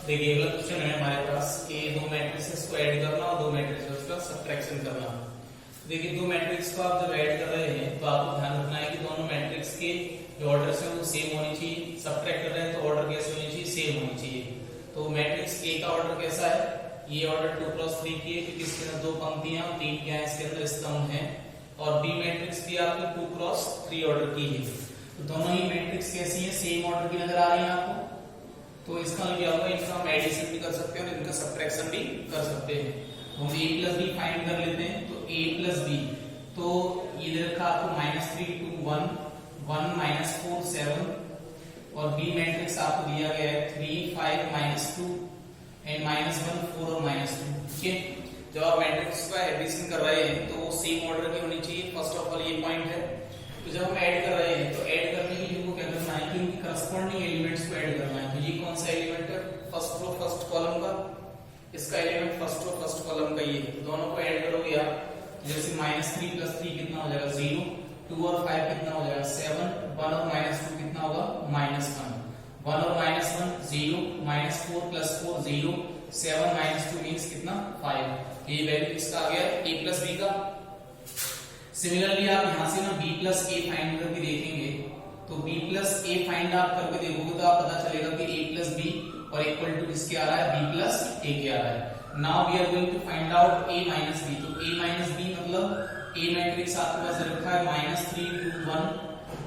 देखिए अगला क्वेश्चन है हमारे पास कि दो मैट्रिक्स को ऐड करना और दो मैट्रिक्स का सब्ट्रैक्शन करना। देखिए दो मैट्रिक्स को आप जब ऐड कर रहे हैं तो आपको ध्यान रखना है कि दोनों मैट्रिक्स के जो ऑर्डर है वो सेम होनी चाहिए। सब्ट्रैक्ट कर रहे हैं तो ऑर्डर कैसे होनी चाहिए, सेम होनी चाहिए। तो मैट्रिक्स ए का ऑर्डर कैसा है, ये ऑर्डर 2 क्रॉस 3 की है क्योंकि इसके अंदर दो पंक्तियां 3 क्या है, इसके अंदर स्तंभ है। और बी मैट्रिक्स भी आपकी 2 क्रॉस 3 ऑर्डर की है। तो दोनों ही मैट्रिक्स कैसी है, सेम ऑर्डर की नजर आ रही है आपको। तो इसका मतलब क्या होगा, इनका हम एडिशन भी कर सकते हैं और इनका सब्ट्रैक्शन भी कर सकते हैं। तो हम a प्लस बी फाइंड कर लेते हैं। तो a प्लस बी, तो ये दे रखा आपको -3 2 1 1 -4 7 और b मैट्रिक्स आपको दिया गया है 3 5 -2 एंड -1 4 और -2। ठीक है, जब आप मैट्रिक्स का एडिशन कर रहे हैं तो वो सेम ऑर्डर की होनी चाहिए। फर्स्ट ऑफ ऑल ये पॉइंट है। तो जब हम ऐड कर रहे हैं तो ऐड करने के लिए हमको क्या करना है कि उनकी करस्पॉन्डिंग एलिमेंट्स को ऐड करना है। तो ये कौन सा एलिमेंट है, फर्स्ट रो फर्स्ट कॉलम का, इसका element first row first column का ये, दोनों को ऐड करोगे आप। जैसे -3 + 3 कितना हो जाएगा 0, 2 और 5 कितना हो जाएगा 7, 1 और -2 कितना होगा -1, 1 और -1 0, -4 + 4 0, 7 -2 मींस कितना 5। ये वैल्यू किसका आ गया, a प्लस b का। सिमिलरली आप यहां से ना b प्लस a फाइंड करके देखेंगे। तो b प्लस a फाइंड आप करके देखोगे तो आप पता चलेगा कि a प्लस b और इक्वल टू किसके आ रहा है, b प्लस a के आ रहा है। Now we are going to find out a minus b। तो a माइनस b मतलब a मैट्रिक्स आपके पास रखा है -3 2 1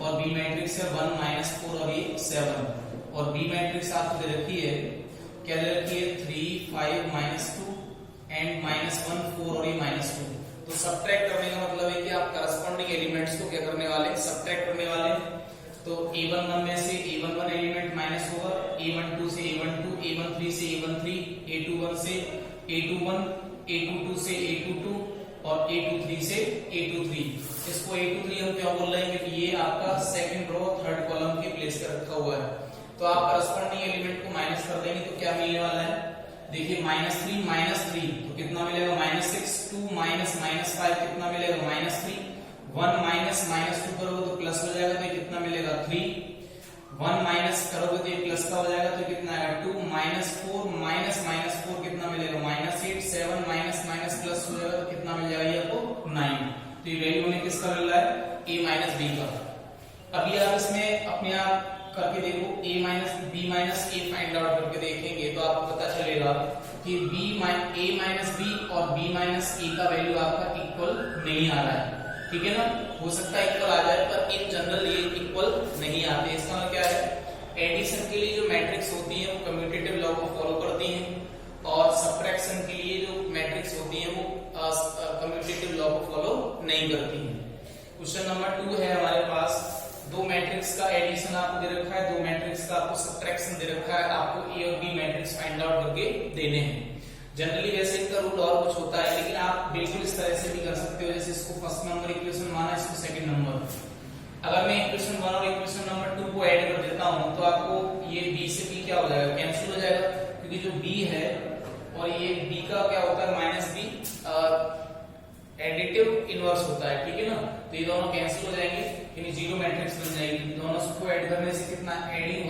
और b मैट्रिक्स है 1 -4 और ये 7 और b मैट्रिक्स आपको दे रखी है, क्या दे रखी है 3 5 -2 एंड -1 4 और ये -2। तो सब्ट्रैक्ट करने का मतलब है कि आप करस्पॉन्डिंग एलिमेंट्स को क्या करने वाले, सब्ट्रैक्ट करने वाले। तो a11 में से a11 एलिमेंट माइनस होगा, a12 से a12, a13 से a13, a21 से a21, a22 से a22 और a23 से a23। इसको a23 हम क्या बोल रहे हैं कि ये आपका सेकंड रो थर्ड कॉलम के प्लेस पे रखा हुआ है। तो आप करस्पॉन्डिंग एलिमेंट को माइनस कर देंगे तो क्या मिलने वाला है, देखिए -3 तो कितना मिलेगा -6, 2 -5 कितना मिलेगा -3, 1 -2 करोगे तो प्लस हो जाएगा तो कितना मिलेगा 3, 1 माइनस करोगे तो ये प्लस का हो जाएगा तो कितना आएगा 2, -4 कितना मिलेगा -8, 7 माइनस प्लस हो जाएगा तो कितना मिल जाएगा ये आपको 9। तो ये वैल्यू हमें किसका मिल रहा है, a माइनस b का। अभी आप इसमें अपने आप करके देखो, a minus b minus a find out करके देखेंगे तो आपको पता चलेगा कि a माइनस b और b माइनस a का वैल्यू आपका इक्वल नहीं आ रहा है। ठीक है ना, हो सकता है इक्वल आ जाए पर इन जनरल ये इक्वल नहीं आते। इसका मतलब क्या है, एडिशन के लिए जो मैट्रिक्स होती है वो कम्यूटेटिव लॉ को फॉलो करती हैं और सब्ट्रैक्शन के लिए जो मैट्रिक्स होती है वो कम्यूटेटिव लॉ को फॉलो नहीं करती हैं। क्वेश्चन नंबर 2 है हमारे पास, दो मैट्रिक्स का एडिशन आपको दे रखा है, दो मैट्रिक्स का आपको सब्ट्रैक्शन दे रखा है, आपको ए और बी मैट्रिक्स फाइंड आउट करके देने हैं। जनरली वैसे इनका रूल और कुछ होता है लेकिन आप बिल्कुल इस तरह से भी कर सकते हो, जैसे इसको फर्स्ट नंबर इक्वेशन माना, इसको सेकंड नंबर। अगर मैं इक्वेशन 1 और इक्वेशन नंबर 2 को ऐड कर देता हूं तो आपको ये b से b क्या हो जाएगा, कैंसिल हो जाएगा क्योंकि जो b है और ये b का क्या होता है -b एडिटिव इनवर्स होता है। ठीक है ना, तो ये दोनों कैंसिल हो जाएंगे यानी जीरो मैट्रिक्स बन जाएगी। दोनों को ऐड करने से कितना, एडिंग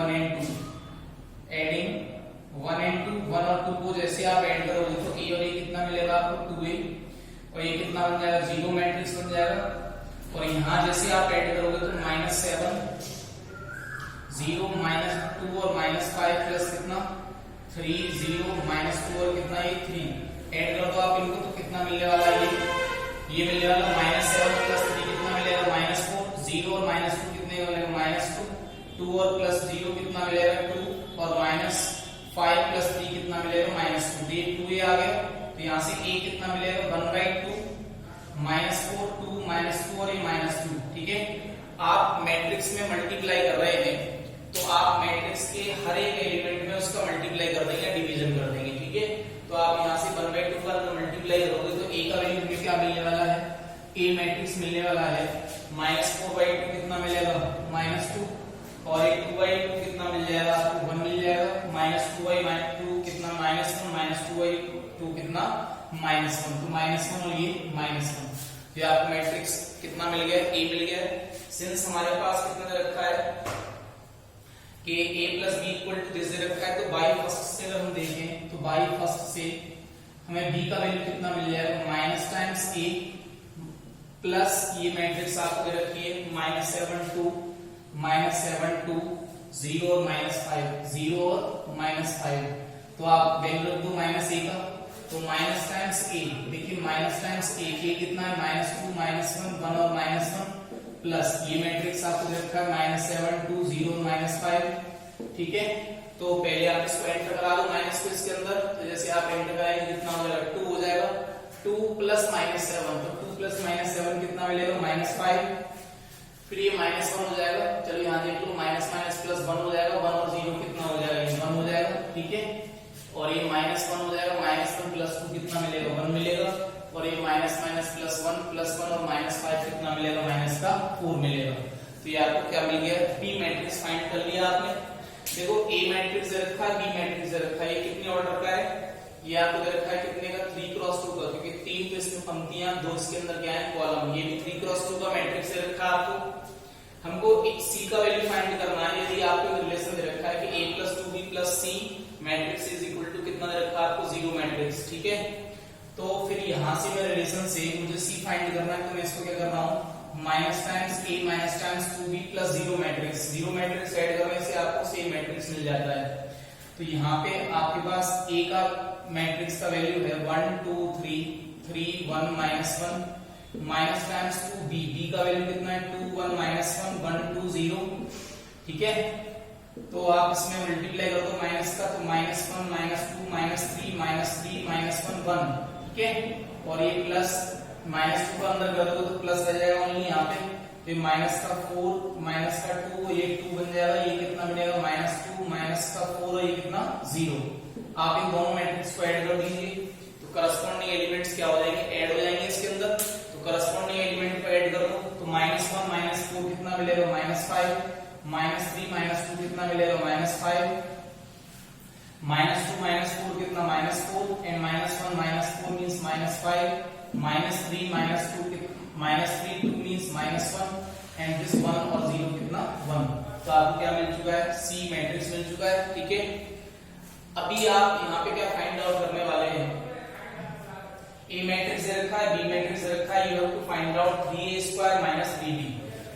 1 और 2 को जैसे आप ऐड करोगे तो a और a कितना मिलेगा आपको 2a और ये कितना बन जाएगा, जीरो मैट्रिक्स बन जाएगा। और यहाँ जैसे आप ऐड करोगे तो -7 0 -2 और -5 प्लस कितना 3 0 -2 और कितना ये 3 ऐड कर दो आप इनको तो कितना मिलने वाला है, ये मिलने वाला -7 + 3 कितना मिलेगा -4, 0 और -2 कितने मिलेगा -2, 2 और +0 कितना मिलेगा 2 और -5 + 3 कितना मिलेगा -2, ये 2a आ गया तो यहाँ से a कितना मिलेगा 1/2 -4 2 -2 और ये -2। ठीक है, आप मैट्रिक्स में मल्टीप्लाई कर रहे हैं तो आप मैट्रिक्स के हर एक एलिमेंट में उसका मल्टीप्लाई कर देंगे, डिवीजन कर देंगे। ठीक है, तो आप यहाँ से 1/2 पर मल्टीप्लाई करोगे तो a का वैल्यू हमें क्या मिलने वाला है, a मैट्रिक्स मिलने वाला है -4/2 कितना मिलेगा -2 और ये 2/2 कितना मिल जाएगा आपको 1 मिल जाएगा, -2/2 कितना -1 -2/2 कितना -1 तो -1 और ये -1। ये आपको मैट्रिक्स कितना मिल गया, a मिल गया। सिंस हमारे पास कितना दे रखा है A plus B equal to this दे रखा है, तो बाई फर्स्ट से अगर हम देखें तो बाई फर्स्ट से हमें बी का वैल्यू कितना मिल जाएगा, माइनस टाइम्स ए प्लस ये मैट्रिक्स आपको दे रखी है -7 2 0 और -5, 0 और -5, तो आप वैल्यू रख दो माइनस ए का, तो माइनस टाइम्स ए, देखिए माइनस टाइम्स ए कितना है -2 -1 1 और -1 प्लस ये मैट्रिक्स आपको दे रखा है -7 2 0 -5, ठीक है। तो पहले आप इसको एंटर करा दो माइनस को इसके अंदर, तो जैसे आप एंटर कराएंगे कितना हो जाएगा 2 हो जाएगा, 2 प्लस -7, तो 2 प्लस -7 कितना मिलेगा -5, फिर ये -1 हो जाएगा, चलो यहाँ देख लो माइनस माइनस प्लस 1 हो जाएगा, 1 और 0 कितना हो जाएगा 1 हो जाएगा, ठीक है। और ये -1 हो जाएगा, -1 प्लस 2 कितना मिलेगा 1 मिलेगा, और ये माइनस माइनस प्लस 1 और -5 कितना मिलेगा -4 मिलेगा। तो ये आपको क्या मिल गया, बी मैट्रिक्स फाइंड कर लिया आपने। देखो ए मैट्रिक्स दे रखा है, बी मैट्रिक्स दे रखा है, ये कितने ऑर्डर का है, ये आपको दे रखा है कितने का 3 क्रॉस 2 का, क्योंकि 3 तो इसमें पंक्तियां, 2 इसके अंदर क्या है कॉलम, ये भी 3 क्रॉस 2 का मैट्रिक्स दे रखा है आपको। हमको सी का वैल्यू फाइंड करना है, यदि आपको रिलेशन दे रखा है कि a + 2b + c matrix is equal to कितना दे रखा है आपको 0 मैट्रिक्स, ठीक है। तो फिर यहां से मैं रिलेशन से मुझे c फाइंड करना है, तो मैं इसको क्या कर रहा हूं minus times a minus times 2b + 0 matrix add करने से आपको सेम मैट्रिक्स मिल जाता है। तो यहाँ पे आपके पास a का मैट्रिक्स का वैल्यू है 1 2 3 3 1 -1 माइनस टाइम्स 2b, b का वैल्यू कितना है 2 1 -1 1 2 0, ठीक है। तो आप इसमें मल्टीप्लाई कर दो माइनस का, तो -1 -2 -3 -1 1, ठीक है। और ये प्लस -2 का अंदर कर दो तो प्लस रह जाएगा ओनली यहाँ पे, तो -4 -2 ये 2 बन जाएगा, ये कितना मिलेगा -2 -4 ये कितना 0। आप इन दोनों मैट्रिक्स को ऐड कर दीजिए, तो करस्पॉन्डिंग एलिमेंट्स क्या हो जाएंगे, ऐड हो जाएंगे इसके अंदर। तो करस्पॉन्डिंग एलिमेंट को ऐड कर दो, तो -1 -4 कितना मिलेगा -5, -3 -2 कितना मिलेगा -5, -2 -4 कितना -4, and -1 -4 means -5, -3 -2 means -1, and this 1 और 0 कितना 1। तो आपको क्या मिल चुका है, सी मैट्रिक्स मिल चुका है, ठीक है। अभी आप यहाँ पे क्या फाइंड आउट करने वाले हैं, ए मैट्रिक्स दे रखा है, बी मैट्रिक्स दे रखा है, you have to find out 3a² - 3b।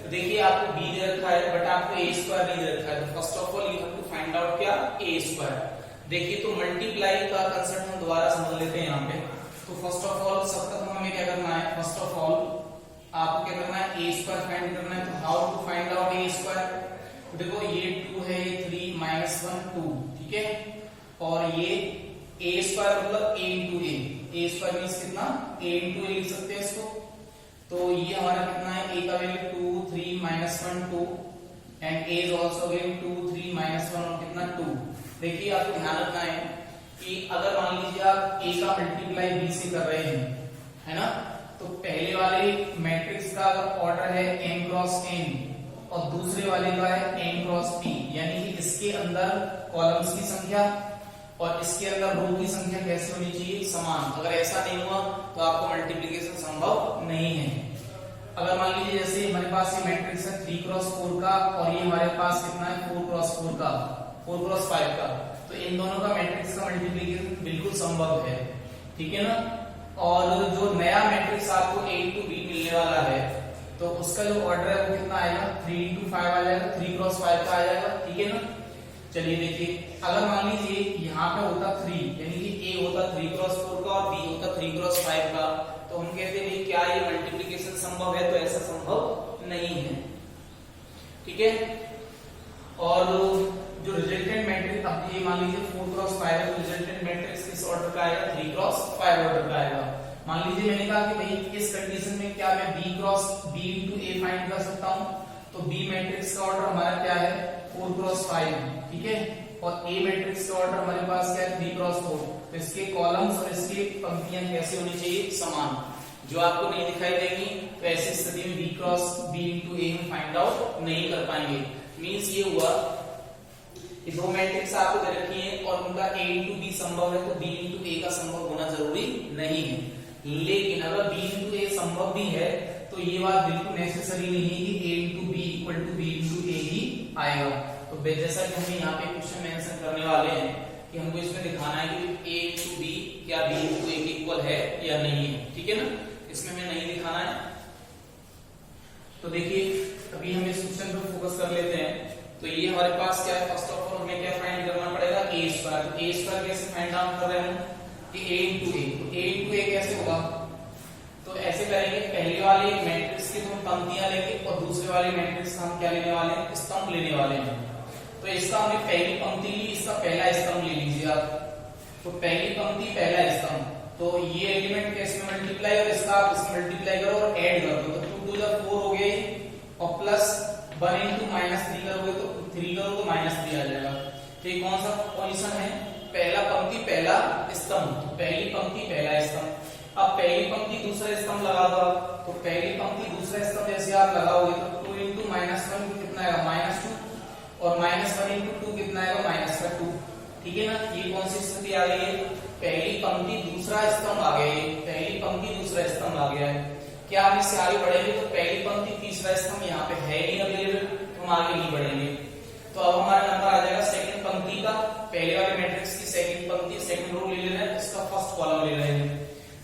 तो देखिए आपको b दे रखा है बट आपको a² नहीं दे रखा है, तो first of all you have to find out क्या a²। देखिए तो मल्टीप्लाई का कंसेप्ट हम दोबारा समझ लेते हैं यहाँ पे। तो फर्स्ट ऑफ ऑल सबसे हमें क्या करना है, फर्स्ट ऑफ ऑल आपको क्या करना है a² फाइंड करना है। तो how to find out a², तो देखो ये 2 है, ये 3 -1 2, ठीक है। और ये a² मतलब a × a² मींस कितना a × a लिख सकते हैं इसको। तो ये हमारा कितना है, a का value 2 3 -1 2 and a is also again 2 3 -1 और कितना 2। देखिए आपको ध्यान रखना है कि अगर मान लीजिए आप a का मल्टीप्लाई b से कर रहे हैं, है ना, तो पहले वाले मैट्रिक्स का अगर ऑर्डर है m क्रॉस n और दूसरे वाले का है m क्रॉस p, यानी कि इसके अंदर कॉलम्स की संख्या और इसके अंदर रो की संख्या कैसे होनी चाहिए, समान। अगर ऐसा नहीं हुआ तो आपको मल्टीप्लिकेशन संभव नहीं है। अगर मान लीजिए जैसे हमारे पास ये मैट्रिक्स है 3 क्रॉस 4 का और ये हमारे पास कितना है 4 क्रॉस 4 का, 4 क्रॉस 5 का, तो इन दोनों का मैट्रिक्स का मल्टीप्लिकेशन बिल्कुल संभव है, ठीक है ना। और जो नया मैट्रिक्स आपको a × b मिलने वाला है, तो उसका जो ऑर्डर है वो कितना आएगा 3 × 5 आ जाएगा, 3 क्रॉस 5 का आ जाएगा, ठीक है ना। चलिए देखिए, अगर मान लीजिए यहाँ पे होता 3, यानी कि a होता 3 क्रॉस 4 का और b होता 3 क्रॉस 5 का, तो हम कहते हैं क्या ये मल्टीप्लिकेशन संभव है, तो ऐसा संभव नहीं है, ठीक है। और जो रिजल्टेंट मैट्रिक्स, अब ये मान लीजिए 4 क्रॉस 5 है, तो रिजल्टेंट मैट्रिक्स किस ऑर्डर का आएगा, 3 क्रॉस 5 ऑर्डर का आएगा। मान लीजिए मैंने कहा कि भाई इस कंडीशन में क्या मैं b cross b × a find कर सकता हूं, तो b मैट्रिक्स का ऑर्डर हमारा क्या है 4 क्रॉस 5, ठीक है। और a मैट्रिक्स का ऑर्डर हमारे पास क्या है 3 क्रॉस 4, तो इसके कॉलम्स और इसकी पंक्तियां कैसे होनी चाहिए, समान। जो आपको नहीं दिखाई देंगी तो ऐसी स्थिति में b क्रॉस b × a हम फाइंड आउट नहीं कर पाएंगे। मींस ये हुआ कि दो मैट्रिक्स आपको दे रखी है और उनका a × b संभव है, तो b × a का संभव होना जरूरी नहीं है। लेकिन अगर b × a संभव भी है तो ये बात बिल्कुल नेसेसरी नहीं है कि a × b = b × a ही आएगा। तो जैसा कि हमें यहाँ पे क्वेश्चन मेंशन करने वाले हैं कि हमको इसमें दिखाना है कि a टू b क्या b टू a के इक्वल है या नहीं है, ठीक है ना। इसमें हमें नहीं दिखाना है। तो देखिए अभी हम इस क्वेश्चन पर फोकस कर लेते हैं। तो ये हमारे पास क्या है, फर्स्ट ऑफ ऑल हमें क्या फाइंड करना पड़ेगा, a स्क्वायर। तो a स्क्वायर कैसे फाइंड आउट कर रहे हैं कि a इंटू a, तो a इंटू a कैसे होगा, तो ऐसे करेंगे, पहले वाले मैट्रिक्स की हम पंक्तियां लेंगे और दूसरे वाले मैट्रिक्स का हम क्या लेने वाले हैं, स्तंभ लेने वाले हैं। तो इसका हमने पहली पंक्ति ली, इसका पहला स्तंभ ले लीजिए आप। तो पहली पंक्ति पहला स्तंभ, तो ये एलिमेंट के इसमें मल्टीप्लाई और इसका आप इसमें मल्टीप्लाई करो और ऐड कर दो, तो 2 4 हो गए और प्लस 1 into -3 करोगे तो 3 करो तो -3 आ जाएगा। तो ये कौन सा पोजीशन है, पहला पंक्ति पहला स्तंभ, तो पहली पंक्ति पहला स्तंभ। अब पहली पंक्ति दूसरा स्तंभ लगा दो, तो पहली पंक्ति दूसरा स्तंभ जैसे आप लगाओगे तो 2 into -1 कितना आएगा, -2, और -1 into 2 कितना आएगा, -2, ठीक है ना। ये कौन सी स्थिति आ गई है, पहली पंक्ति दूसरा स्तंभ आ गया है, पहली पंक्ति दूसरा स्तंभ आ गया है। क्या हम इससे आगे बढ़ेंगे तो पहली पंक्ति तीसरा स्तंभ यहाँ पे है नहीं अवेलेबल, तो हम आगे नहीं बढ़ेंगे। तो अब हमारा नंबर आ जाएगा सेकंड पंक्ति का, पहले वाले मैट्रिक्स की सेकंड पंक्ति सेकंड रो ले लेना है, इसका फर्स्ट कॉलम ले रहे हैं।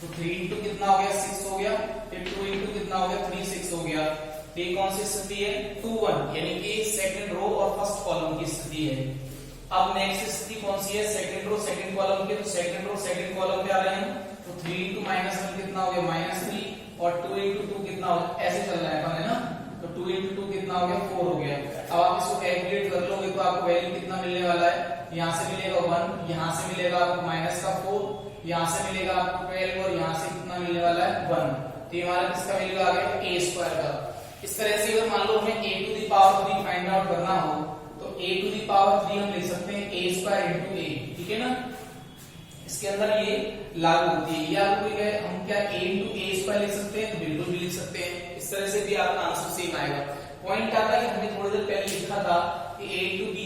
तो 3 into कितना हो गया, 6 हो गया, फिर 2 into कितना हो गया, 3 6 हो गया। तो ये कौन सी स्थिति है, 2 1, यानी कि सेकंड रो और फर्स्ट कॉलम की स्थिति है। अब नेक्स्ट स्थिति कौन सी है, सेकंड रो सेकंड कॉलम की, तो सेकंड रो सेकंड कॉलम पे आ रहे हैं। तो 3 into -1 कितना हो गया, -3, और 2 into 2 कितना हो गया, ऐसे चल रहा है अपन, है ना। तो 2 into 2 कितना हो गया, 4 हो गया। अब आप इसको कैलकुलेट कर लोगे तो आपको वैल्यू कितना मिलने वाला है, यहाँ से मिलेगा 1, यहाँ से मिलेगा आपको -4, यहाँ से मिलेगा आपको 12 और यहाँ से कितना मिलने वाला है 1। तो ये हमारा किसका वैल्यू आ गया, a स्क्वायर का। इस तरह से अगर मान लो हमें a to the power 3 find out करना हो तो a टू द पावर 3 हम लिख सकते हैं a स्क्वायर इंटू a, ठीक है ना। इसके अंदर ये लागू होती है, या कोई है हम क्या a इंटू a स्क्वायर लिख सकते हैं, तो बिल्कुल भी लिख सकते हैं। इस तरह से भी आपका आंसर सेम आएगा। पॉइंट आता है कि हमने थोड़ी देर पहले लिखा था कि a into b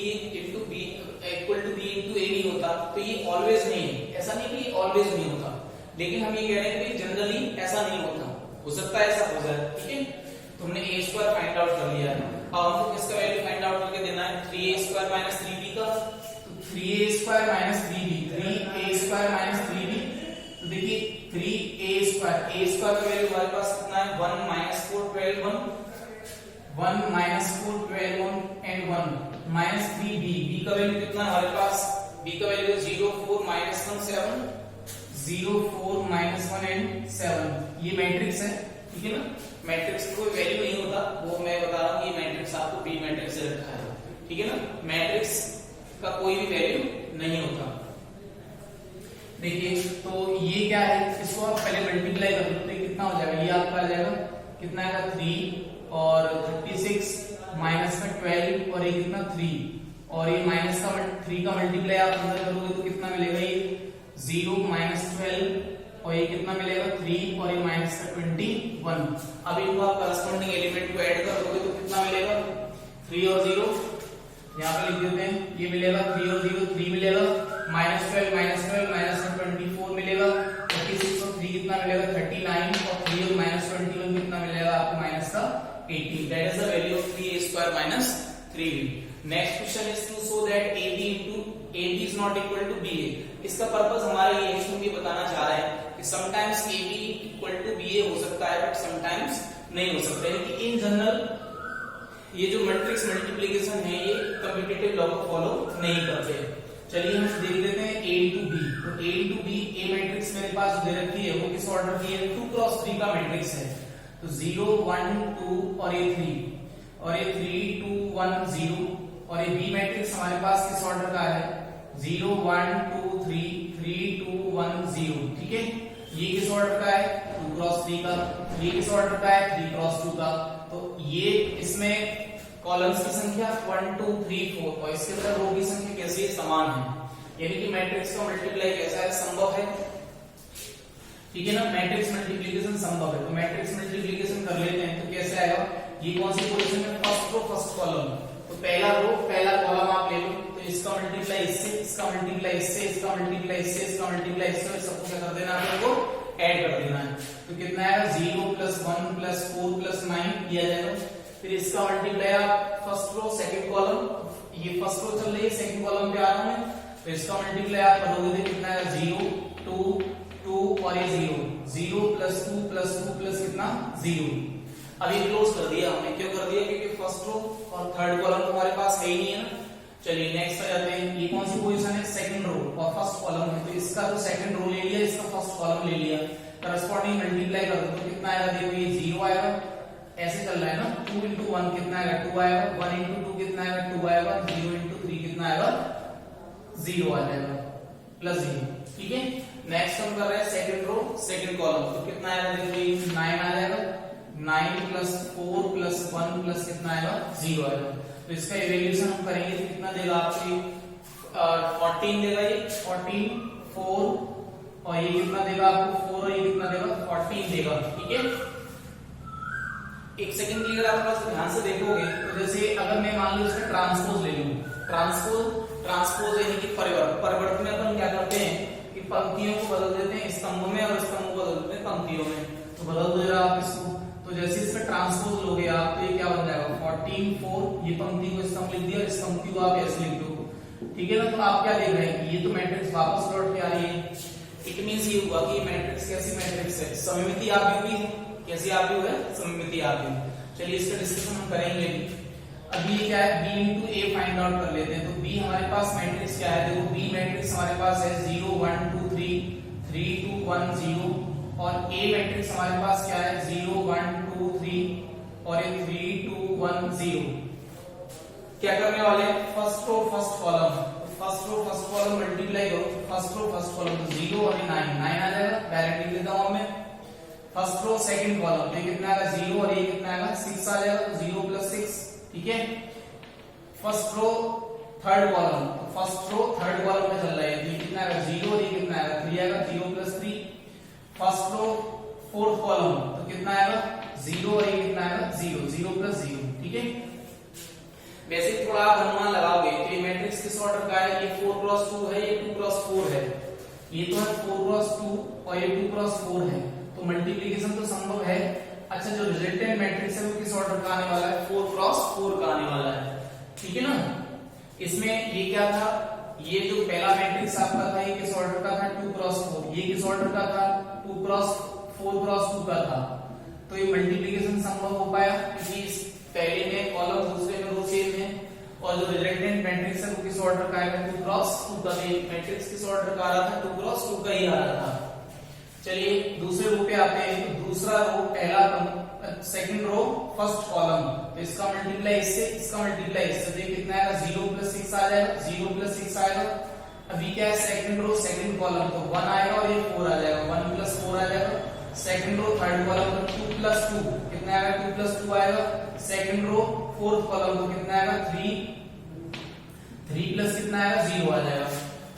equal to b into a नहीं होता, तो ये ऑलवेज नहीं है, ऐसा नहीं कि ऑलवेज नहीं होता, लेकिन हम ये कह रहे हैं कि जनरली ऐसा नहीं होता, हो सकता है ऐसा हो जाए, ठीक है। तो हमने a स्क्वायर फाइंड आउट कर लिया है। अब हमको किसका वैल्यू फाइंड आउट करके देना है, 3a स्क्वायर - 3b का। तो 3a square - 3b, 3a square - 3b, तो देखिए 3a स्क्वायर, a स्क्वायर का वैल्यू हमारे पास कितना है, 1 - 4 12 1, 1 - 4 12 1 एंड 1 -3b, b का वैल्यू कितना है हमारे पास, b का वैल्यू 0 4 -1 7, 0 4 -1 एंड 7। ये मैट्रिक्स है, ठीक है ना। मैट्रिक्स की कोई वैल्यू नहीं होता, वो मैं बता रहा हूँ, ये मैट्रिक्स आपको बी मैट्रिक्स से रखा है, ठीक है ना। मैट्रिक्स का कोई भी वैल्यू नहीं होता। देखिए तो ये क्या है, इसको आप पहले मल्टीप्लाई कर दो तो कितना हो जाएगा, ये आपका आ जाएगा कितना आएगा 3 और 36 माइनस में 12 और ये कितना 3 और ये माइनस का 3 का मल्टीप्लाई आप अंदर करोगे तो कितना मिलेगा, ये 0 - 12 और ये कितना मिलेगा 3 और ये माइनस का 21। अब इनको आप करस्पॉन्डिंग एलिमेंट को ऐड कर दोगे तो कितना मिलेगा, 3 और 0 यहाँ पे लिख देते हैं, ये मिलेगा 3 और 0 3 मिलेगा, -12 -24 मिलेगा, 36 और 3 कितना मिलेगा 39 और 3 और -21 कितना मिलेगा आपको माइनस का 18। That is the value of 3a square - 3b। Next question is to show that ab is not equal to ba। इसका पर्पस हमारा ये इसमें भी बताना चाह रहे हैं कि sometimes ab equal to ba हो सकता है बट समटाइम्स नहीं हो सकता है, कि इन जनरल ये जो मैट्रिक्स मल्टीप्लिकेशन है ये कम्यूटेटिव लॉ को फॉलो नहीं करते। चलिए हम देख लेते हैं a into b। तो a into b, a matrix मेरे पास दे रखी है, वो किस ऑर्डर की है, 2 क्रॉस 3 का मैट्रिक्स है। तो 0 1 2 और ये 3 और ये 3 2 1 0 और ये b मैट्रिक्स हमारे पास किस ऑर्डर का है, 0 1 2 3 3 2 1 0, ठीक है। ये किस ऑर्डर का है, 2 क्रॉस 3 का। ये किस ऑर्डर का है, 3 क्रॉस 2 का। तो ये इसमें कॉलम्स की संख्या 1 2 3 4 और इसके अंदर रो की संख्या कैसी है, समान है, यानी कि मैट्रिक्स का मल्टीप्लाई कैसा है, संभव है, ठीक है ना। मैट्रिक्स मल्टीप्लिकेशन संभव है, तो मैट्रिक्स मल्टीप्लिकेशन कर लेते हैं। तो कैसे आएगा, ये कौन सी पोजीशन में, फर्स्ट रो फर्स्ट कॉलम। तो पहला रो पहला कॉलम आप ले लो, तो इसका मल्टीप्लाई इससे, इसका मल्टीप्लाई इससे, इसका मल्टीप्लाई इससे, इसका मल्टीप्लाई इससे, सबको क्या कर देना है, आपको ऐड कर देना है। तो कितना आएगा, 0 + 1 + 4 + 9 किया जाएगा। फिर इसका मल्टीप्लाई आप फर्स्ट रो सेकंड कॉलम, ये फर्स्ट रो चल रही है, सेकंड कॉलम पे आ रहा हूं मैं, तो इसका मल्टीप्लाई आप करोगे तो कितना है 0 2 2 और ये 0 0 प्लस 2 प्लस 2 प्लस कितना 0। अब ये क्लोज कर दिया हमने, क्यों कर दिया, क्योंकि फर्स्ट रो और थर्ड कॉलम तो हमारे पास है ही नहीं है ना। चलिए नेक्स्ट आ जाते हैं, ये कौन सी पोजीशन है, सेकंड रो और फर्स्ट कॉलम है, तो इसका तो सेकंड रो ले लिया, इसका फर्स्ट कॉलम ले लिया, करस्पॉन्डिंग मल्टीप्लाई कर दो तो कितना आएगा, देखो ये 0 आएगा, ऐसे चल रहा है ना, 2 into 1 कितना आएगा 2 आएगा, 1 into 2 कितना आएगा 2 आएगा, 0 into 3 कितना आएगा 0 आ जाएगा प्लस 0। ठीक है, नेक्स्ट हम कर रहे हैं सेकंड रो सेकंड कॉलम, तो कितना आएगा, देखो ये 9 आ जाएगा, 9 प्लस 4 प्लस 1 प्लस कितना आएगा 0 आएगा। तो इसका इवैल्यूएशन हम करेंगे तो कितना देगा आपको, 14 देगा, ये 14 4 और ये कितना देगा आपको 4 और ये कितना देगा 14 देगा। ठीक है, एक सेकंड के लिए आप बस ध्यान से देखोगे तो जैसे अगर मैं मान लो इसका ट्रांसपोज ले लूं, ट्रांसपोज यानी कि परिवर्तन में अपन क्या करते हैं कि पंक्तियों को बदल देते हैं स्तंभ में और स्तंभ को बदल देते हैं पंक्तियों में, तो बदल दो जरा आप इसको, तो जैसे इसका ट्रांसपोज लोगे आप तो ये क्या बन जाएगा 14 4, ये पंक्ति को स्तंभ लिख दिया और इस पंक्ति को आप ऐसे लिख दो। ठीक है ना, तो आप क्या देख रहे हैं कि ये तो मैट्रिक्स वापस लौट के आ रही है, इट मींस ये हुआ कि मैट्रिक्स कैसी मैट्रिक्स है, सममिति आव्यूही है, कैसी आव्यूह है, सममिति आव्यूह। चलिए इसका डिस्कशन हम करेंगे अभी। क्या है, b into a find out कर लेते हैं, तो b हमारे पास मैट्रिक्स क्या है, देखो b मैट्रिक्स हमारे पास है 0 1 2 3 3 2 1 0 और a मैट्रिक्स हमारे पास क्या है 0 1 2 3 और ये 3 2 1 0। क्या करने वाले हैं, first row first column multiply करो, फर्स्ट रो फर्स्ट कॉलम तो 0 और 9 आ जाएगा, डायरेक्ट लिख देता हूं मैं। फर्स्ट रो सेकंड कॉलम तो कितना आएगा 0 और ये कितना आएगा 6 आ जाएगा, तो 0 प्लस 6। ठीक है, फर्स्ट रो थर्ड कॉलम, तो फर्स्ट रो थर्ड कॉलम में चल रहा है, ये कितना आएगा 0 और ये कितना आएगा 3 आएगा, 0 plus 3। First row fourth column तो कितना आएगा 0 और ये कितना आएगा 0 0 प्लस 0। ठीक है, वैसे थोड़ा आप अनुमान लगाओगे तो ये मैट्रिक्स किस ऑर्डर का है, ये 4 क्रॉस 2 है, ये 2 क्रॉस 4 है, ये तो है 4 क्रॉस 2 और ये 2 क्रॉस 4 है, तो मल्टीप्लिकेशन तो संभव है। अच्छा, जो रिजल्टेंट मैट्रिक्स है वो किस ऑर्डर का आने वाला है, 4 क्रॉस 4 का आने वाला है। ठीक है ना, इसमें ये क्या था, ये जो पहला मैट्रिक्स आपका था ये किस ऑर्डर का था 2 क्रॉस 4, ये किस ऑर्डर का था 2 क्रॉस 4 क्रॉस 2 का था, तो ये मल्टीप्लिकेशन संभव हो पाया क्योंकि पहले में कॉलम दूसरे में रो सेम है, और जो रिजल्टेंट मैट्रिक्स है वो किस ऑर्डर का आएगा 2 क्रॉस 2 का। मैट्रिक्स किस ऑर्डर का आ रहा था 2 क्रॉस 2 का ही आ रहा था। चलिए दूसरे रो पे आते हैं, तो दूसरा रो पहला सेकंड रो फर्स्ट कॉलम, तो इसका मल्टीप्लाई इससे, इसका मल्टीप्लाई इससे, तो कितना आएगा 0 प्लस 6 आ जाएगा, 0 प्लस 6 आएगा। अभी क्या है सेकंड रो सेकंड कॉलम, तो 1 आएगा और ये 4 आ जाएगा, 1 प्लस 4 आ जाएगा। सेकंड रो थर्ड कॉलम तो 2 प्लस 2 कितना आएगा 2 प्लस 2 आएगा। सेकंड रो फोर्थ कॉलम तो कितना आएगा 3 प्लस कितना आएगा 0 आ जाएगा।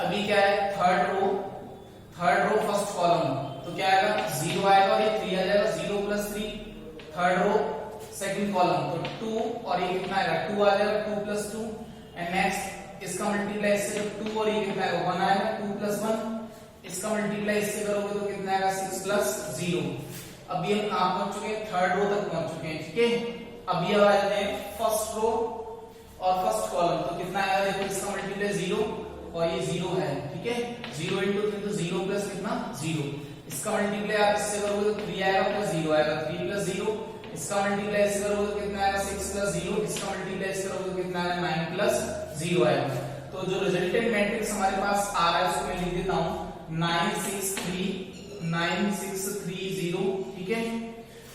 अभी क्या है थर्ड रो फर्स्ट कॉलम, तो क्या आएगा 0 आएगा और ये 3 आ जाएगा, 0 plus 3। Third row second column तो 2 और ये कितना आएगा 2 आ जाएगा, 2 प्लस 2। एंड नेक्स्ट इसका मल्टीप्लाई इससे, तो 2 और ये कितना आएगा 1 आएगा, 2 प्लस 1। इसका मल्टीप्लाई इससे करोगे तो कितना आएगा 6 प्लस 0। अभी हम कहां पहुंच चुके हैं, थर्ड रो तक पहुंच चुके हैं। ठीक है, अभी अब आ जाते हैं फर्स्ट रो और फर्स्ट कॉलम, तो कितना आएगा देखो, इसका मल्टीप्लाई 0 और ये 0 है। ठीक है, 0 into 3 तो 0 प्लस कितना 0। इसका मल्टीप्लाई आप इससे करोगे तो 3 आएगा प्लस 0 आएगा, 3 प्लस 0। इसका मल्टीप्लाई इससे करोगे तो कितना आएगा 6 प्लस 0। इसका मल्टीप्लाई इससे करोगे तो कितना आएगा 9 प्लस 0 आएगा। तो जो रिजल्टेंट मैट्रिक्स हमारे पास आ रहा है उसको मैं लिख देता हूं 9 6 3 0। ठीक है,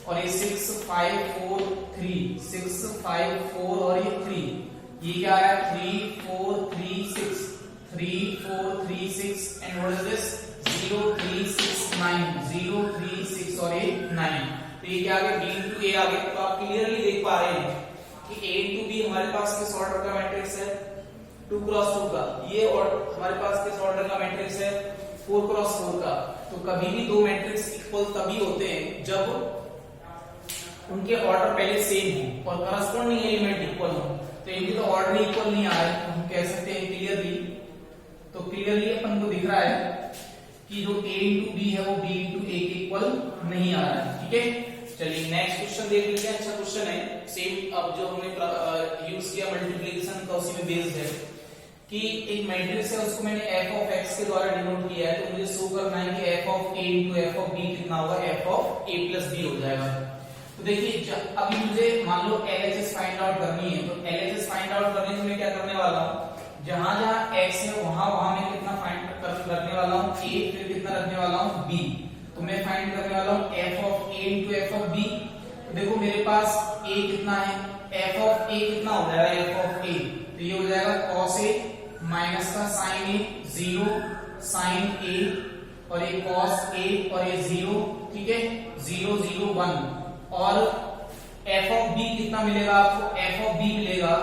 और ये 6 5 4 3 6 5 4 और ये 3, ये क्या आ रहा है 3 4 3 6 3 4 3 6 एंड व्हाट इज दिस 0 3 6 9 0 3 6 और ये 9। तो ये क्या आ गया b into a आ गया। तो आप क्लियरली देख पा रहे हैं कि a into b हमारे पास किस ऑर्डर का मैट्रिक्स है 2 क्रॉस 2 का, ये और हमारे पास किस ऑर्डर का मैट्रिक्स है 4 क्रॉस 4 का। तो कभी भी दो मैट्रिक्स इक्वल तभी होते हैं जब उनके ऑर्डर पहले सेम हो और करस्पॉन्डिंग एलिमेंट इक्वल हो। तो इनके तो ऑर्डर इक्वल नहीं आ रहा है, तो हम कह सकते हैं क्लियरली, तो क्लियरली अपन को दिख रहा है कि जो a into b है वो b into a के इक्वल नहीं आ रहा है। ठीक है, चलिए नेक्स्ट क्वेश्चन देख लेते हैं। अच्छा क्वेश्चन है, सेम अब जो हमने यूज किया मल्टीप्लिकेशन का उसी में बेस्ड है कि एक मैट्रिक्स है उसको मैंने f ऑफ x के द्वारा डिनोट किया है, तो मुझे शो करना है कि f of a into f of b कितना होगा, f of a plus b हो जाएगा। तो देखिए अभी मुझे मान लो LHS फाइंड आउट करनी है, तो LHS फाइंड आउट करने से मैं क्या करने वाला हूँ, जहां जहां x है वहां वहां मैं कितना फाइंड रखने वाला हूँ a, फिर कितना रखने वाला हूँ b, तो मैं फाइंड करने वाला हूँ f of a into f of b। तो देखो मेरे पास a कितना है, f ऑफ a कितना हो जाएगा, f ऑफ a, तो ये हो जाएगा cos a माइनस का sin a 0 sin a और ये cos a और ये 0, ठीक है 0 0 1, और f ऑफ b कितना मिलेगा आपको, f ऑफ b मिलेगा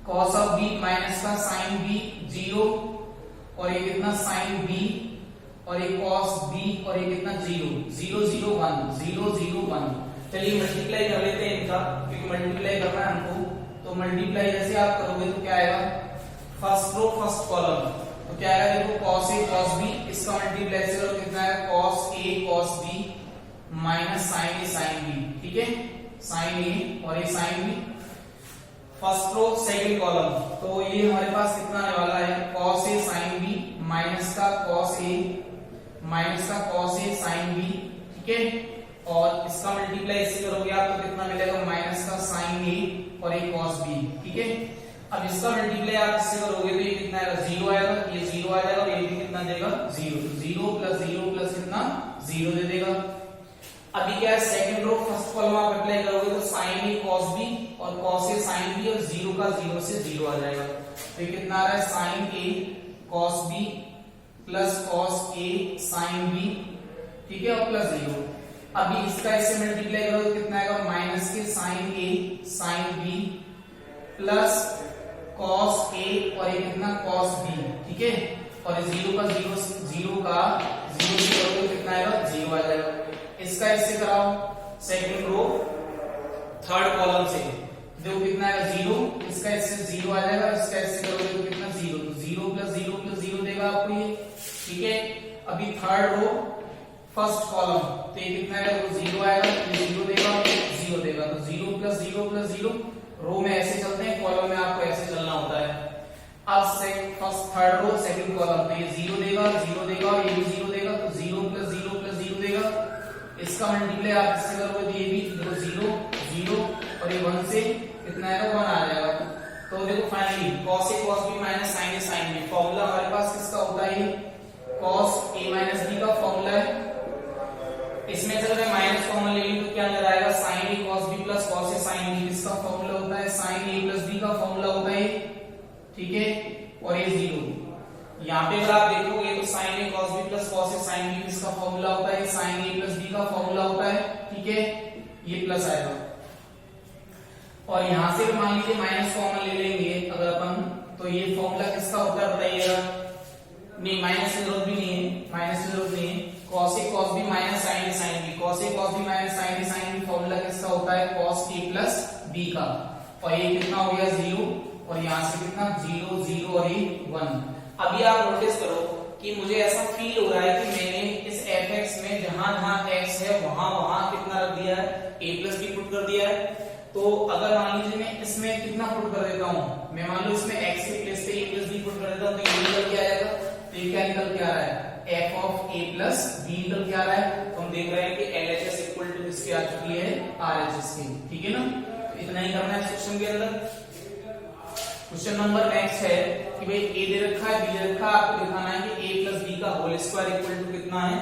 cos ऑफ b माइनस का sin b 0 और ये कितना sin b और ये cos b और ये कितना 0 0 0 1 0 0 1। चलिए मल्टीप्लाई कर लेते हैं इनका, क्योंकि मल्टीप्लाई करना है हमको। तो मल्टीप्लाई जैसे आप करोगे तो क्या आएगा, फर्स्ट रो फर्स्ट कॉलम, तो क्या आएगा देखो cos a cos b, इसका मल्टीप्लाई से करो कितना है cos a cos b minus sin a sin b, ठीक है sin a और ये sin b। First row second column, तो ये हमारे पास कितना आने वाला है cos a sin b minus का cos a माइनस का cos a sin b, ठीक है, और इसका मल्टीप्लाई इससे करोगे आप तो कितना मिलेगा माइनस का sin a और ये cos b, ठीक है। अब इसका मल्टीप्लाई आप इससे करोगे तो ये कितना आएगा 0 आएगा, ये 0 आ जाएगा और ये भी कितना देगा 0, 0 प्लस 0 प्लस कितना 0 दे देगा। अभी क्या है सेकंड रो फर्स्ट कॉलम आप अप्लाई करोगे तो sin a cos b और cos a sin b और 0 का 0 से 0 आ जाएगा, तो ये कितना आ रहा है sin a cos b plus cos a sin b, ठीक है, और प्लस 0। अभी इसका इससे मल्टीप्लाई करोगे तो कितना आएगा माइनस के sin a sin b plus cos a और ये कितना cos b, ठीक है, और 0 का 0 से करोगे तो कितना आएगा 0 आ जाएगा। इसका इससे कराओ सेकंड रो थर्ड कॉलम से, देखो कितना आएगा 0, इसका इससे 0 आ जाएगा, इसका इससे करोगे तो कितना 0, तो 0 प्लस 0 प्लस 0 देगा आपको ये, ठीक है। अभी थर्ड रो फर्स्ट कॉलम, तो ये कितना आएगा, तो 0 आएगा, ये 0 देगा 0 देगा, तो 0 प्लस 0 प्लस 0, रो में ऐसे चलते हैं, कॉलम में आपको ऐसे चलना होता है। अब first third row second column, तो ये 0 देगा 0 देगा और ये भी 0 देगा, तो 0 प्लस 0 प्लस 0 देगा। इसका मल्टीप्लाई आप इससे करोगे तो ये भी देखो 0 0 और ये 1 से कितना आएगा 1 आ जाएगा। तो देखो finally cos a cos b minus sin a sin b, formula हमारे पास किसका होता है, cos a माइनस b का फॉर्मूला है। इसमें से अगर माइनस कॉमन ले ली तो क्या नजर आएगा sin a cos b plus cos a sin b, इसका फॉर्मूला होता है sin a प्लस b का फॉर्मूला होता है, ठीक है, और ये 0। यहाँ पे अगर आप देखोगे तो sin a cos b plus cos a sin b इसका फॉर्मूला होता है sin a प्लस b का फॉर्मूला होता है, ठीक है, ये प्लस आएगा। और यहाँ से मान लीजिए माइनस कॉमन ले लेंगे अगर अपन, तो ये फॉर्मूला किसका होता है बताइएगा, नहीं माइनस की जरूरत भी नहीं है, माइनस की जरूरत नहीं है, cos a cos b minus sin a sin b, cos a cos b minus sin a sin b formula किसका होता है cos a प्लस b का, और ये कितना हो गया 0 और यहाँ से कितना 0 0 और ये 1। अभी आप नोटिस करो कि मुझे ऐसा फील हो रहा है कि मैंने इस fx में जहां जहां x है वहां वहां कितना रख दिया है a प्लस b पुट कर दिया है। तो अगर मान लीजिए मैं इसमें कितना पुट कर देता हूं, मैं मान लो इसमें x के प्लेस पे a प्लस b पुट कर देता हूं, तो ये निकल के आ जाएगा, तो ये क्या निकल के आ रहा है f of a plus b निकल के आ रहा है। तो हम देख रहे हैं कि LHS इक्वल टू किसकी आ चुकी है RHS की, ठीक है ना। तो इतना ही करना है सेक्शन के अंदर। क्वेश्चन नंबर नेक्स्ट है कि भाई a दे रखा है b दे रखा है, आपको दिखाना है कि a प्लस b का होल स्क्वायर इक्वल टू कितना है,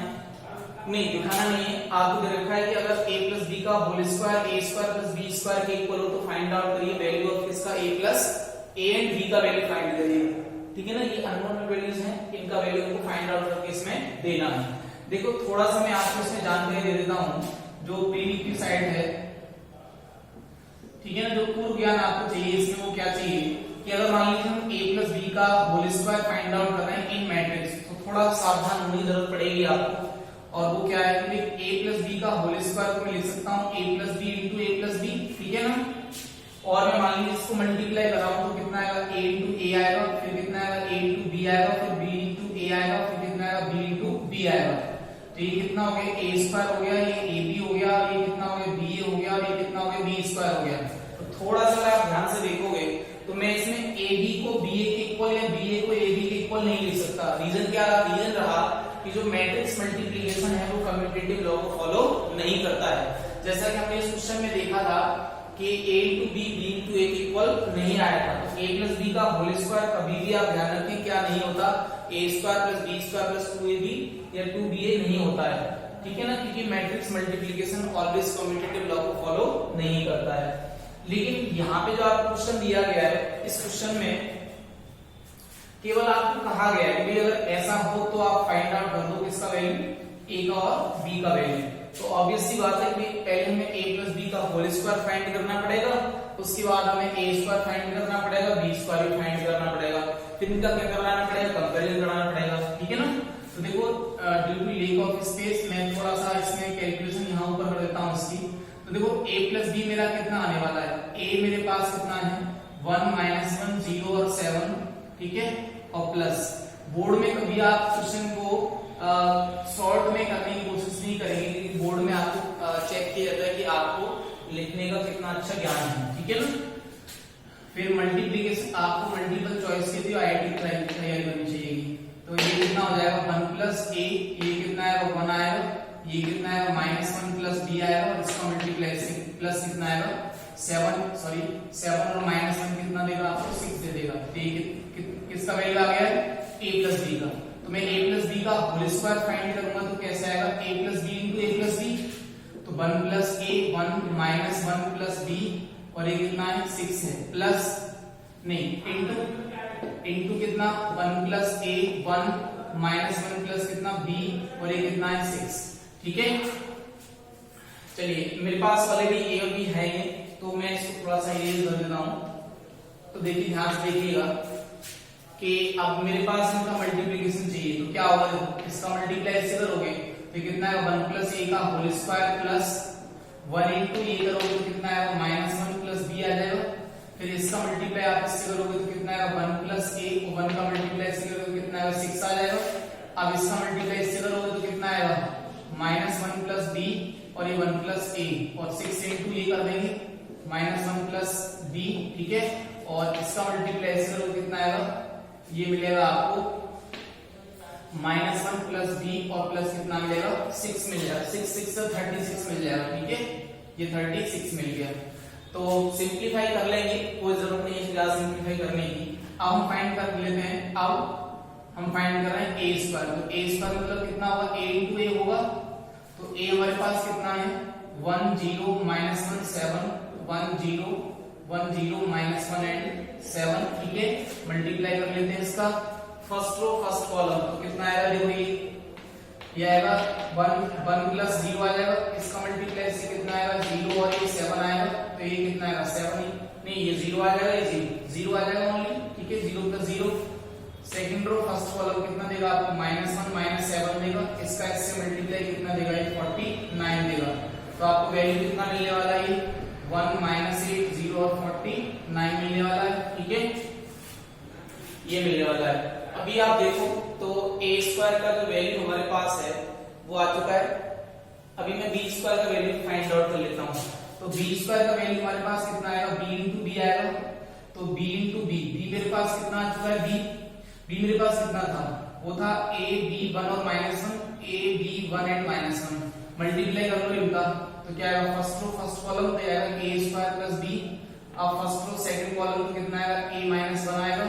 नहीं दिखाना नहीं है, आपको दे रखा है कि अगर a प्लस b का whole square a square plus b square के इक्वल हो तो फाइंड आउट करिए वैल्यू ऑफ किसका a plus a and b का वैल्यू फाइंड करिए, ठीक है ना। ये अननोन वैल्यूज हैं, इनका वैल्यू हमको फाइंड आउट करके इसमें देना है। देखो थोड़ा सा मैं आपको इसमें जानकारी दे देता हूं, जो प्रीवियस की साइड है, ठीक है ना, जो पूर्व ज्ञान आपको चाहिए इसमें वो क्या चाहिए कि अगर मान लीजिए हम a प्लस b का होल स्क्वायर फाइंड आउट कर रहे हैं इन मैट्रिक्स, तो थोड़ा सावधान होने की जरूरत पड़ेगी आपको। और वो क्या है कि a प्लस b का होल स्क्वायर को मैं लिख सकता हूँ a plus b into a plus b, ठीक है ना। और मैं मान लीजिए इसको मल्टीप्लाई कर रहा हूँ तो कितना आएगा a इंटू a आएगा, फिर कितना आएगा a इंटू b आएगा, फिर b इंटू a आएगा, फिर कितना आएगा b इंटू b आएगा। तो तो ये कितना हो गया ए स्क्वायर हो गया, ये ए बी हो गया, ये कितना हो गया बी ए हो गया, और ये कितना हो गया बी स्क्वायर हो गया। तो थोड़ा सा अगर आप ध्यान से देखोगे तो मैं इसमें ए बी को बी ए के इक्वल या बी ए को ए बी के इक्वल नहीं लिख सकता। रीजन क्या रहा? रीजन रहा कि जो मैट्रिक्स मल्टीप्लिकेशन है वो कम्यूटेटिव लॉ को फॉलो नहीं करता है। जैसा कि हमने इस क्वेश्चन में देखा था कि a into b b into a के इक्वल नहीं आया था। तो a plus b का होल स्क्वायर कभी भी आप ध्यान रखें क्या नहीं होता, a square plus b square plus 2ab या 2ba नहीं होता है, ठीक है ना, क्योंकि matrix multiplication always commutative law को फॉलो नहीं करता है। लेकिन यहाँ पे जो आपको क्वेश्चन दिया गया है, इस क्वेश्चन में केवल आपको कहा गया है कि अगर ऐसा हो तो आप फाइंड आउट कर दो किसका वैल्यू, a का और b का वैल्यू। तो ऑब्वियस सी बात है कि पहले हमें a प्लस b का होल स्क्वायर फाइंड करना पड़ेगा, उसके बाद हमें a स्क्वायर फाइंड करना पड़ेगा, b स्क्वायर भी फाइंड करना पड़ेगा, फिर इनका क्या कराना पड़ेगा, कंपैरिजन कराना पड़ेगा, ठीक है ना। तो देखो due to lack of space मैं थोड़ा सा इसमें कैलकुलेशन यहाँ ऊपर कर देता हूँ इसकी। तो देखो a प्लस b मेरा कितना आने वाला है, a मेरे पास कितना है 1 -1 0 और 7, ठीक है, और प्लस बोर्ड में कभी आप क्वेश्चन को शॉर्ट में करने की कोशिश नहीं करेंगे, क्योंकि बोर्ड में आपको चेक किया जाता है कि आपको लिखने का कितना अच्छा ज्ञान है, ठीक है ना। फिर मल्टीप्लिकेशन आपको मल्टीपल चॉइस के लिए आईआईटी तैयारी करनी चाहिए। तो ये कितना हो जाएगा 1 प्लस a, ये कितना आएगा 1 आएगा, ये कितना आएगा -1 प्लस b आएगा, और इसका मल्टीप्लाई प्लस कितना आएगा 7 और -1 कितना देगा आपको 6 दे देगा। तो ये किसका वैल्यू आ गया है a प्लस b का। तो मैं a प्लस b का होल स्क्वायर फाइंड करूंगा तो कैसे आएगा a plus b into a plus b, तो 1 प्लस a 1 -1 प्लस b, और ये कितना है 6 है, प्लस नहीं इंटू कितना 1 प्लस a 1 -1 प्लस कितना b, और ये कितना है 6, ठीक है। चलिए मेरे पास ऑलरेडी a और b है ये, तो मैं इसको थोड़ा सा इरेज कर देता हूं। तो देखिए ध्यान से देखिएगा कि अब मेरे पास इनका मल्टीप्लिकेशन चाहिए, तो क्या होगा, इसका मल्टीप्लाई ऐसे करोगे तो कितना है 1 प्लस a का होल स्क्वायर प्लस 1 इंटू ये करोगे तो कितना है -1 प्लस b आ जाएगा। फिर इसका मल्टीप्लाई आप इससे करोगे तो कितना है 1 प्लस a, 1 का मल्टीप्लाई इससे करोगे तो कितना है 6 आ जाएगा। अब इसका मल्टीप्लाई इससे करोगे तो कितना आएगा -1 प्लस b, और ये 1 प्लस a, और 6 इंटू ये कर देंगे -1 प्लस b, ठीक है, और इसका मल्टीप्लाई इससे करोगे कितना आएगा, ये मिलेगा आपको -1 प्लस b, और प्लस कितना मिलेगा 6 मिल जाएगा, 6 से 36 मिल जाएगा, ठीक है, ये 36 मिल गया। तो सिंप्लीफाई कर लेंगे, कोई जरूरत नहीं है ज्यादा सिंप्लीफाई करने की। अब हम फाइंड कर लेते हैं, अब हम फाइंड कर रहे हैं a स्क्वायर। तो a स्क्वायर मतलब कितना होगा a इंटू a होगा, तो a हमारे पास कितना है 1 0 -1 7 1 0 1 0 -1 एंड 7, ठीक है। मल्टीप्लाई कर लेते हैं इसका फर्स्ट रो फर्स्ट कॉलम, तो कितना आएगा देखो ये आएगा 1 प्लस 0 आ जाएगा, इसका मल्टीप्लाई से कितना आएगा 0 और ये 7 आएगा, तो ये कितना आएगा 7 नहीं ये 0 आ जाएगा, ये 0 आ जाएगा ओनली, ठीक है, 0 plus 0। Second row first column कितना देगा आपको -1 -7 देगा, इसका इससे मल्टीप्लाई कितना देगा ये 49 देगा। तो आपको वैल्यू कितना मिलने वाला है 1 -8 0 और 49 मिलने वाला है, ठीक है, ये मिलने वाला है। अभी आप देखो तो a स्क्वायर का जो वैल्यू हमारे पास है वो आ चुका है। अभी मैं b स्क्वायर का वैल्यू फाइंड आउट कर लेता हूँ। तो b स्क्वायर का वैल्यू हमारे पास कितना आएगा b इंटू b आएगा, तो b इंटू b, b मेरे पास कितना आ चुका है b मेरे पास कितना था, वो था a b 1 और -1, a b 1 एंड -1, मल्टीप्लाई कर लो इनका, तो क्या आएगा फर्स्ट रो फर्स्ट कॉलम पे आएगा a स्क्वायर प्लस b। अब फर्स्ट रो सेकंड कॉलम पे कितना आएगा a -1 आएगा।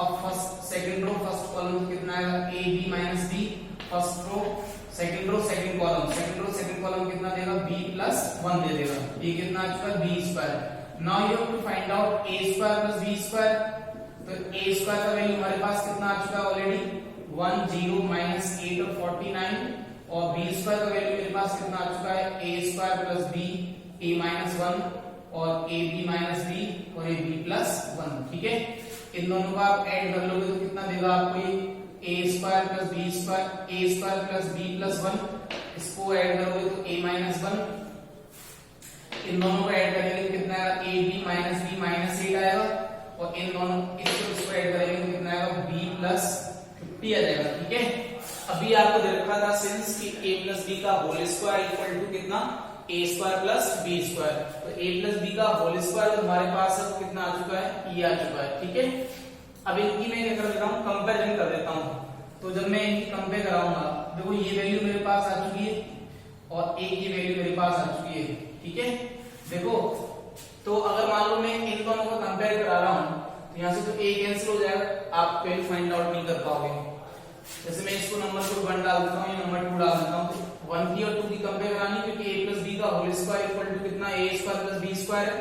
अब first second row first column पे कितना आएगा a b minus b, first row second column कितना देगा b प्लस 1 दे देगा, ये कितना आ चुका है b square. Now you have to find out a square plus b square. तो a स्क्वायर का वैल्यू हमारे पास कितना आ चुका है ऑलरेडी 1 0 -8 और 49, और b स्क्वायर का वैल्यू मेरे पास कितना आ चुका है a square plus b a minus 1 और a b माइनस b और a b प्लस 1, ठीक है। इन दोनों को आप ऐड कर लोगे तो कितना देगा आपको ये a square plus b square, a square plus b plus 1, इसको ऐड करोगे तो a माइनस 1, इन दोनों को ऐड करेंगे तो कितना आएगा a b minus b minus 8 आएगा, और इन दोनों इसको ऐड करेंगे तो कितना आएगा b प्लस 50 आ जाएगा, ठीक है। अभी आपको दे रखा था सिंस कि a प्लस बी का होल स्क्वायर इक्वल टू कितना a square plus B square, तो a प्लस बी का होल स्क्वायर हमारे पास अब कितना आ चुका है, e आ चुका है। ठीक है, अब इनकी मैं क्या कर देता हूँ, कंपेरिजन कर देता हूँ। तो जब मैं इनकी कंपेयर कराऊंगा, देखो ये वैल्यू मेरे पास आ चुकी है और एक ये वैल्यू मेरे पास आ चुकी है। ठीक है, देखो तो अगर मान लो मैं इन दोनों को कंपेयर करा रहा हूँ तो यहाँ से तो a कैंसिल हो जाएगा, आप वैल्यू फाइंड आउट नहीं कर पाओगे। जैसे मैं इसको नंबर को 1 डाल देता हूँ, ये नंबर 2 डाल देता हूँ, तो 1 की और 2 की कंपेयर करानी, क्योंकि a प्लस बी का होल स्क्वायर इक्वल टू कितना a square plus B square है।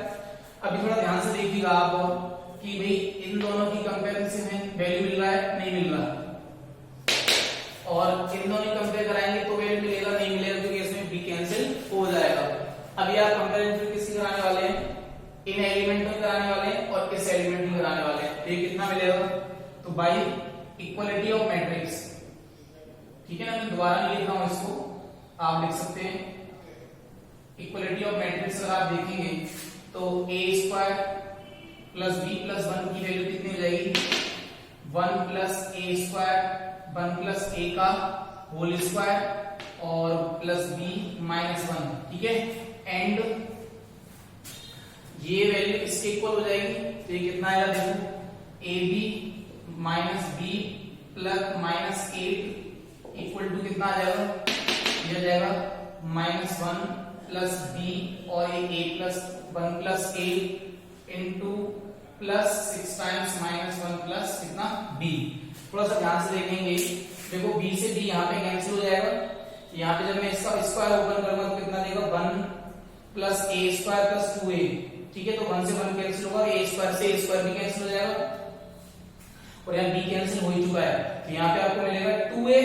अभी थोड़ा ध्यान से देखिएगा आप और कि भाई इन दोनों की कंपैरिजन में वैल्यू मिल रहा है नहीं मिल रहा, और इन दोनों की कंपेयर कराएंगे तो वैल्यू मिलेगा नहीं मिलेगा, क्योंकि इसमें b कैंसिल हो जाएगा। अभी आप कंपैरिजन किसकी कराने वाले हैं, इन एलिमेंट में कराने वाले हैं और इस एलिमेंट में कराने वाले हैं। तो ये कितना मिलेगा, तो बाई इक्वलिटी ऑफ मैट्रिक्स। ठीक है ना, मैं दोबारा नहीं लिख रहा हूं इसको, आप लिख सकते हैं इक्वलिटी ऑफ मैट्रिक्स। अगर आप देखेंगे तो a square plus b plus 1 की वैल्यू कितनी हो जाएगी, 1 plus a square 1 plus a का होल स्क्वायर और प्लस b माइनस 1। ठीक है, एंड ये वैल्यू इसके इक्वल हो जाएगी, तो ये कितना आएगा, देखो ab minus B plus minus 8 equal to कितना आ जाएगा, ये जाएगा -1 प्लस बी और ये a plus 1 plus a into plus 6 times -1 plus कितना b। थोड़ा सा ध्यान से देखेंगे, देखो b से b यहाँ पे कैंसिल हो जाएगा, यहाँ पे जब मैं इसका स्क्वायर ओपन करूंगा तो कितना देगा, 1 plus a square plus 2a। ठीक है, तो 1 से 1 कैंसिल होगा, a स्क्वायर से a स्क्वायर भी कैंसिल हो जाएगा और यहाँ b कैंसिल हो ही चुका है, तो यहाँ पे आपको मिलेगा 2a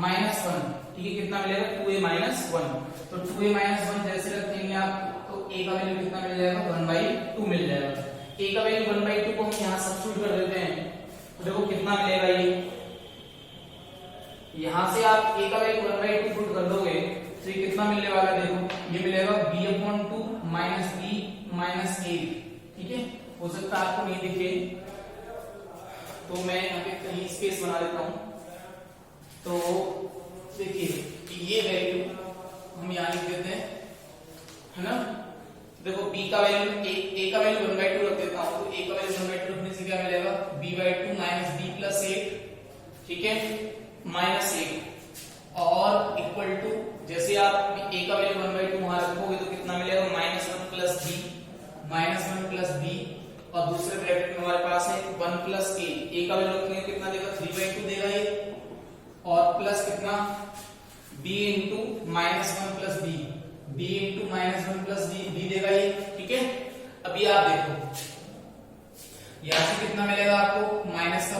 माइनस 1। ठीक है, कितना मिलेगा, 2a माइनस 1। तो 2a माइनस 1 जैसे रखेंगे आप तो a का वैल्यू कितना मिल जाएगा, 1/2 मिल जाएगा। a का वैल्यू 1/2 को हम यहाँ सब्स्टिट्यूट कर देते हैं, तो देखो कितना मिलेगा, ये यहाँ से आप a का वैल्यू 1/2 पुट कर दोगे तो ये कितना मिलने वाला है, देखो ये मिलेगा b/2 माइनस b माइनस 8। ठीक है, हो सकता है आपको नहीं दिखे तो मैं यहाँ पे कहीं स्पेस बना देता हूं। तो देखिए ये वैल्यू हम यहाँ लिख देते हैं, है ना। देखो b का वैल्यू a का वैल्यू 1/2 रख देता हूं, तो a का वैल्यू 1/2 रखने से क्या मिलेगा, b/2 माइनस b प्लस 8। ठीक है, माइनस 8 और इक्वल टू, जैसे आप a का वैल्यू 1/2 वहां रखोगे तो कितना मिलेगा, -1 प्लस b और दूसरे ब्रैकेट में हमारे पास है 1 प्लस a का वैल्यू रखेंगे कितना देगा, 3/2 देगा ये, और प्लस कितना b into -1 plus b into -1 plus b देगा ये। ठीक है, अभी आप देखो यहाँ से कितना मिलेगा आपको, माइनस का